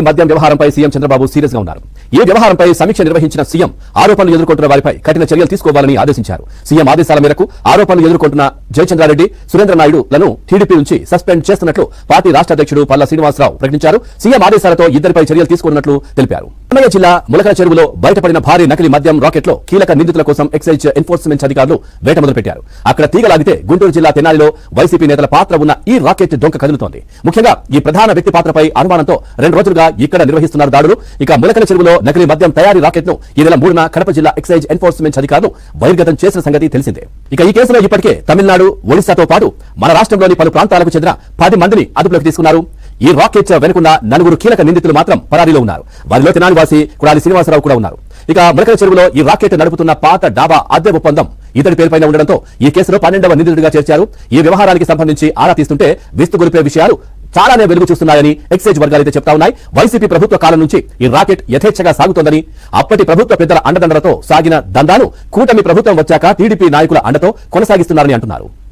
మద్యం వ్యవహారంపై CM Chandrababu serious గా ఉన్నారు. ఈ వ్యవహారంపై సమీక్ష నిర్వహించిన సీఎం ఆరోపణలు ఎదుర్కొంటున్న వారిపై కఠిన చర్యలు తీసుకోవాలని ఆదేశించారు. సీఎం ఆదేశాల మేరకు ఆరోపణలు ఎదుర్కొంటున్న జయచంద్రారెడ్డి, సురేంద్ర నాయుడులను టీడీపీ నుంచి సస్పెండ్ చేస్తున్నట్లు పార్టీ రాష్ట్ర అధ్యక్షుడు పల్లా శ్రీనివాసరావు ప్రకటించారు. సీఎం ఆదేశాలతో ఇద్దరిపై చర్యలు తీసుకున్నట్లు తెలిపారు. అన్నమయ్య జిల్లా ములకల చెరువులో బయటపడిన భారీ నకిలీ మద్యం రాకెట్ లో కీలక నిందితుల కోసం ఎక్సైజ్ ఎన్ఫోర్స్మెంట్ అధికారులు వేట మొదలుపెట్టారు. అక్కడ తీగలాగితే గుంటూరు జిల్లా తెనాలిలో వైసీపీ నేతల పాత్ర ఉన్న ఈ రాకెట్ డొంక కదులుతోంది. ముఖ్యంగా ఈ ప్రధాన వ్యక్తి పాత్రపై అనుమానంతో 2 రోజులుగా ఇక్కడ నిర్వహిస్తున్నారు దాడులు. ఇక ములకల చెరువులో నకిలీ మద్యం తయారీ రాకెట్ ను ఈ నెల 3న కడప జిల్లా ఎక్సైజ్ ఎన్ఫోర్స్మెంట్ అధికారులు బహిర్గతం చేసిన సంగతి తెలిసిందే. ఇక ఈ కేసులో ఇప్పటికే తమిళనాడు, ఒడిశాతో పాటు మన రాష్ట్రంలోని పలు ప్రాంతాలకు చెందిన 10 మందిని అదుపులోకి తీసుకున్నారు. ఈ రాకెట్ వెనుకున్న 4 కీలక నిందితులు మాత్రం పరారీలో ఉన్నారు. వారిలో తెనాలి వాసి కుడాలి శ్రీనివాసరావు కూడా ఉన్నారు. ఇక ములకల చెరువులో ఈ రాకెట్ నడుపుతున్న పాత డాబా అద్దె ఒప్పందం ఇతడి పేరుపైన ఉండడంతో ఈ కేసులో 12వ నిందితుడిగా చేర్చారు. ఈ వ్యవహారానికి సంబంధించి ఆరా తీస్తుంటే విస్తుగొలిపే విషయాలు చాలానే వెలుగు చూస్తున్నాయని ఎక్సైజ్ వర్గాలైతే చెప్తా ఉన్నాయి. వైసీపీ ప్రభుత్వ కాలం నుంచి ఈ రాకెట్ యథేచ్ఛగా సాగుతోందని, అప్పటి ప్రభుత్వ పెద్దల అండదండలతో సాగిన దందాను కూటమి ప్రభుత్వం వచ్చాక టీడీపీ నాయకుల అండతో కొనసాగిస్తున్నారని అంటున్నారు.